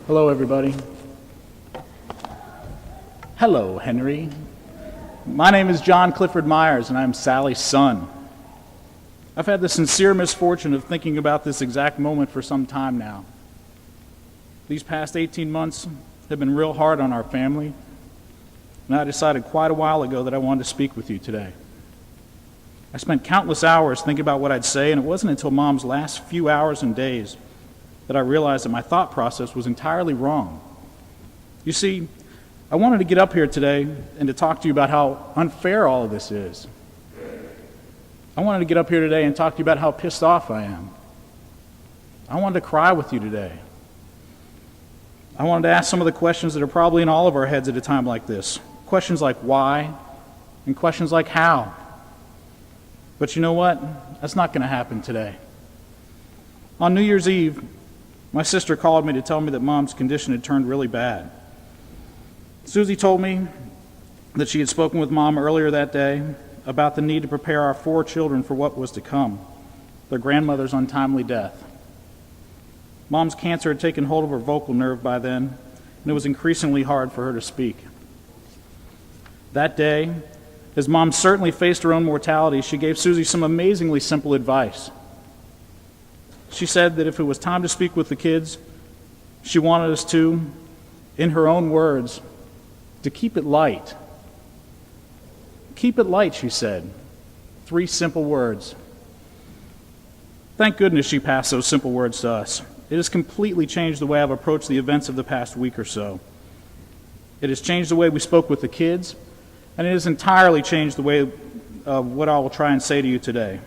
Hello, everybody. Hello, Henry. My name is John Clifford Myers, and I'm Sally's son. I've had the sincere misfortune of thinking about this exact moment for some time now. These past 18 months have been real hard on our family, and I decided quite a while ago that I wanted to speak with you today. I spent countless hours thinking about what I'd say, and it wasn't until Mom's last few hours and days that I realized that my thought process was entirely wrong. You see, I wanted to get up here today and to talk to you about how unfair all of this is. I wanted to get up here today and talk to you about how pissed off I am. I wanted to cry with you today. I wanted to ask some of the questions that are probably in all of our heads at a time like this. Questions like why, and questions like how. But you know what? That's not going to happen today. On New Year's Eve, my sister called me to tell me that Mom's condition had turned really bad. Susie told me that she had spoken with Mom earlier that day about the need to prepare our 4 children for what was to come, their grandmother's untimely death. Mom's cancer had taken hold of her vocal nerve by then, and it was increasingly hard for her to speak. That day, as Mom certainly faced her own mortality, she gave Susie some amazingly simple advice. She said that if it was time to speak with the kids, she wanted us to, in her own words, to keep it light. Keep it light, she said. 3 simple words. Thank goodness she passed those simple words to us. It has completely changed the way I've approached the events of the past week or so. It has changed the way we spoke with the kids, and it has entirely changed the way of what I will try and say to you today.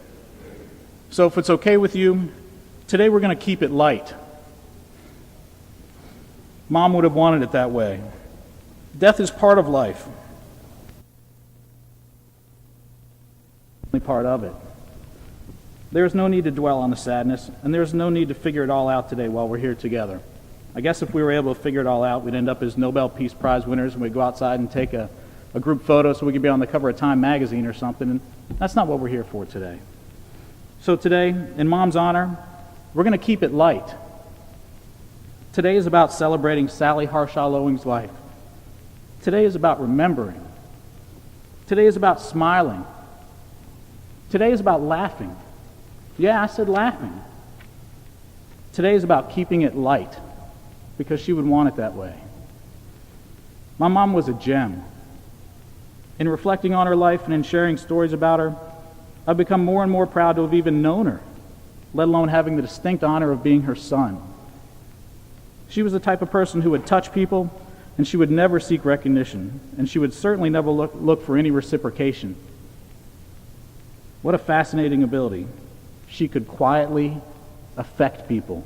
So if it's okay with you, today we're going to keep it light. Mom would have wanted it that way. Death is part of life. Only part of it. There is no need to dwell on the sadness, and there is no need to figure it all out today while we're here together. I guess if we were able to figure it all out, we'd end up as Nobel Peace Prize winners, and we'd go outside and take a group photo so we could be on the cover of Time magazine or something, and that's not what we're here for today. So today, in Mom's honor, we're going to keep it light. Today is about celebrating Sally Harshaw-Lowing's life. Today is about remembering. Today is about smiling. Today is about laughing. Yeah, I said laughing. Today is about keeping it light, because she would want it that way. My mom was a gem. In reflecting on her life and in sharing stories about her, I've become more and more proud to have even known her, let alone having the distinct honor of being her son. She was the type of person who would touch people, and she would never seek recognition, and she would certainly never look for any reciprocation. What a fascinating ability. She could quietly affect people.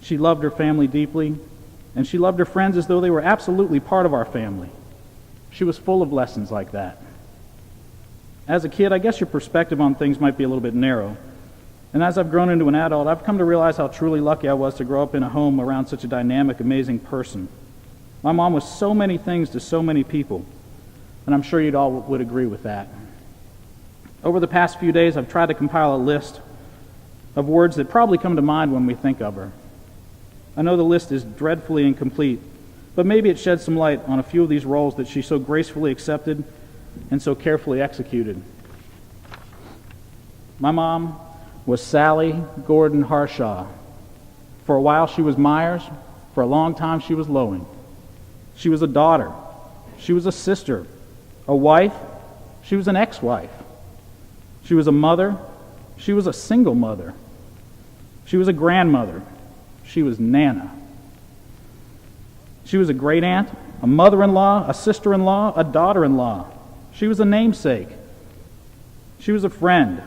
She loved her family deeply, and she loved her friends as though they were absolutely part of our family. She was full of lessons like that. As a kid, I guess your perspective on things might be a little bit narrow. And as I've grown into an adult, I've come to realize how truly lucky I was to grow up in a home around such a dynamic, amazing person. My mom was so many things to so many people, and I'm sure you'd all would agree with that. Over the past few days, I've tried to compile a list of words that probably come to mind when we think of her. I know the list is dreadfully incomplete, but maybe it sheds some light on a few of these roles that she so gracefully accepted and so carefully executed. My mom was Sally Gordon Harshaw. For a while she was Myers. For a long time she was Lowing. She was a daughter. She was a sister. A wife. She was an ex-wife. She was a mother. She was a single mother. She was a grandmother. She was Nana. She was a great aunt, a mother-in-law, a sister-in-law, a daughter-in-law. She was a namesake. She was a friend.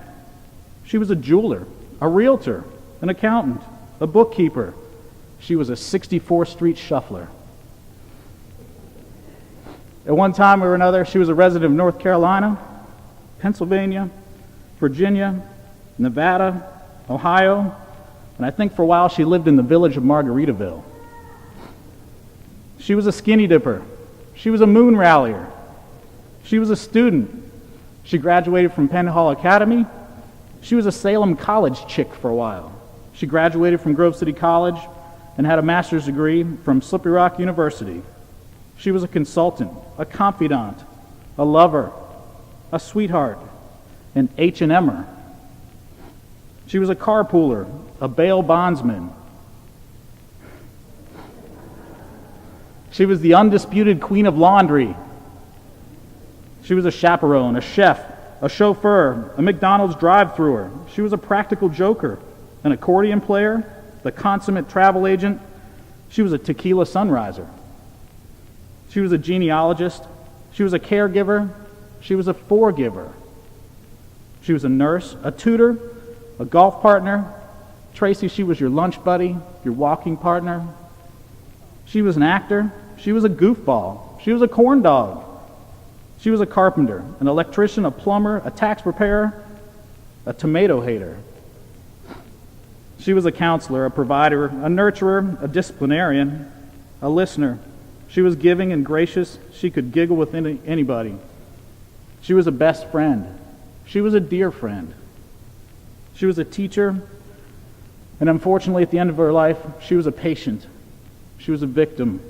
She was a jeweler, a realtor, an accountant, a bookkeeper. She was a 64th Street shuffler. At one time or another, she was a resident of North Carolina, Pennsylvania, Virginia, Nevada, Ohio, and I think for a while she lived in the village of Margaritaville. She was a skinny dipper. She was a moon rallier. She was a student. She graduated from Penn Hall Academy. She was a Salem College chick for a while. She graduated from Grove City College and had a master's degree from Slippery Rock University. She was a consultant, a confidant, a lover, a sweetheart, an H&M'er. She was a carpooler, a bail bondsman. She was the undisputed queen of laundry. She was a chaperone, a chef, a chauffeur, a McDonald's drive-thrower. She was a practical joker, an accordion player, the consummate travel agent. She was a tequila sunriser. She was a genealogist. She was a caregiver. She was a forgiver. She was a nurse, a tutor, a golf partner. Tracy, she was your lunch buddy, your walking partner. She was an actor. She was a goofball. She was a corn dog. She was a carpenter, an electrician, a plumber, a tax preparer, a tomato hater. She was a counselor, a provider, a nurturer, a disciplinarian, a listener. She was giving and gracious. She could giggle with anybody. She was a best friend. She was a dear friend. She was a teacher. And unfortunately, at the end of her life, she was a patient. She was a victim.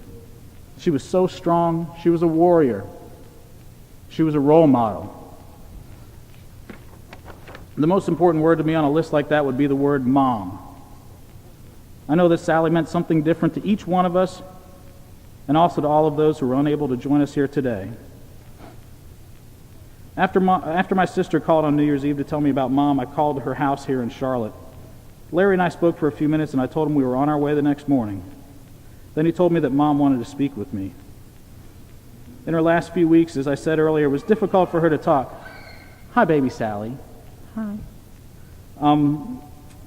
She was so strong. She was a warrior. She was a role model. The most important word to me on a list like that would be the word mom. I know that Sally meant something different to each one of us, and also to all of those who were unable to join us here today. After my sister called on New Year's Eve to tell me about Mom, I called to her house here in Charlotte. Larry and I spoke for a few minutes, and I told him we were on our way the next morning. Then he told me that Mom wanted to speak with me. In her last few weeks, as I said earlier, it was difficult for her to talk. Hi, baby Sally. Hi.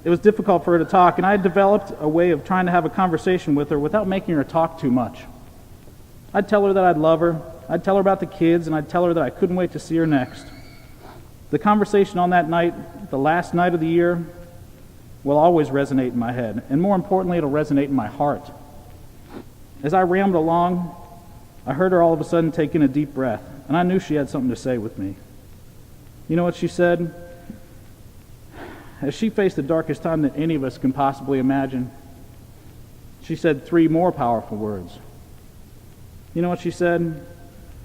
It was difficult for her to talk, and I had developed a way of trying to have a conversation with her without making her talk too much. I'd tell her that I'd love her, I'd tell her about the kids, and I'd tell her that I couldn't wait to see her next. The conversation on that night, the last night of the year, will always resonate in my head, and more importantly, it'll resonate in my heart. As I rambled along, I heard her all of a sudden take in a deep breath, and I knew she had something to say with me. You know what she said? As she faced the darkest time that any of us can possibly imagine, she said 3 more powerful words. You know what she said?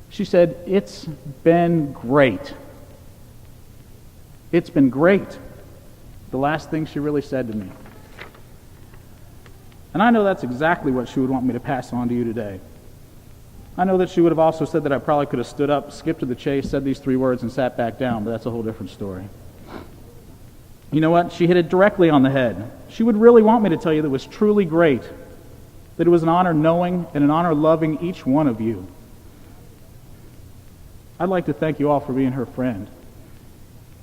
She said, "It's been great." It's been great. The last thing she really said to me. And I know that's exactly what she would want me to pass on to you today. I know that she would have also said that I probably could have stood up, skipped to the chase, said these 3 words, and sat back down, but that's a whole different story. You know what? She hit it directly on the head. She would really want me to tell you that it was truly great, that it was an honor knowing and an honor loving each one of you. I'd like to thank you all for being her friend.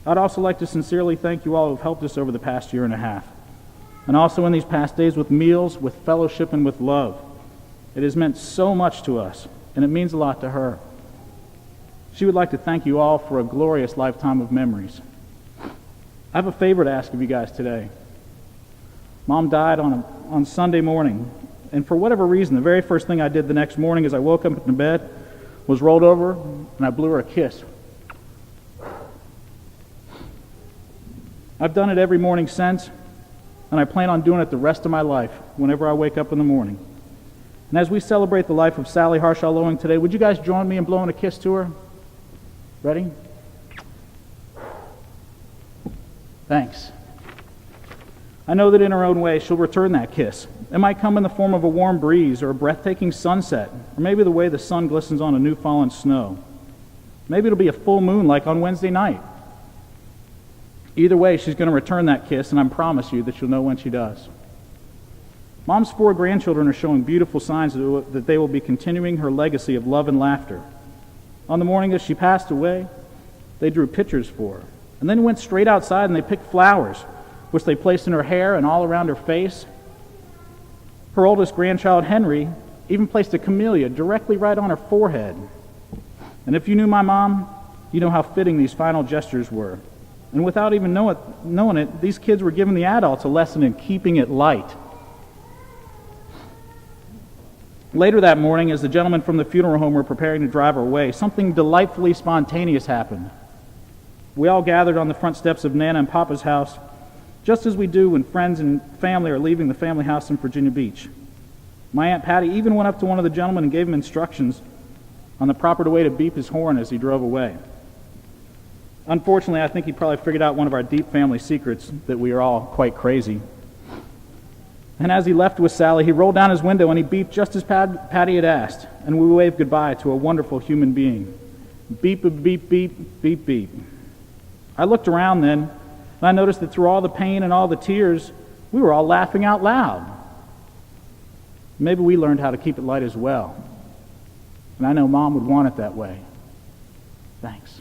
I'd also like to sincerely thank you all who have helped us over the past year and a half, and also in these past days with meals, with fellowship, and with love. It has meant so much to us, and it means a lot to her. She would like to thank you all for a glorious lifetime of memories. I have a favor to ask of you guys today. Mom died on Sunday morning, and for whatever reason, the very first thing I did the next morning as I woke up in bed was rolled over and I blew her a kiss. I've done it every morning since, and I plan on doing it the rest of my life whenever I wake up in the morning. And as we celebrate the life of Sally Harshaw Lowing today, would you guys join me in blowing a kiss to her? Ready? Thanks. I know that in her own way, she'll return that kiss. It might come in the form of a warm breeze or a breathtaking sunset, or maybe the way the sun glistens on a new fallen snow. Maybe it'll be a full moon like on Wednesday night. Either way, she's going to return that kiss, and I promise you that you'll know when she does. Mom's 4 grandchildren are showing beautiful signs that they will be continuing her legacy of love and laughter. On the morning that she passed away, they drew pictures for her, and then went straight outside and they picked flowers, which they placed in her hair and all around her face. Her oldest grandchild, Henry, even placed a camellia directly right on her forehead. And if you knew my mom, you know how fitting these final gestures were. And without even knowing it, these kids were giving the adults a lesson in keeping it light. Later that morning, as the gentlemen from the funeral home were preparing to drive her away, something delightfully spontaneous happened. We all gathered on the front steps of Nana and Papa's house, just as we do when friends and family are leaving the family house in Virginia Beach. My Aunt Patty even went up to one of the gentlemen and gave him instructions on the proper way to beep his horn as he drove away. Unfortunately, I think he probably figured out one of our deep family secrets, that we are all quite crazy. And as he left with Sally, he rolled down his window and he beeped just as Patty had asked, and we waved goodbye to a wonderful human being. Beep, beep, beep, beep, beep, beep. I looked around then, and I noticed that through all the pain and all the tears, we were all laughing out loud. Maybe we learned how to keep it light as well. And I know Mom would want it that way. Thanks.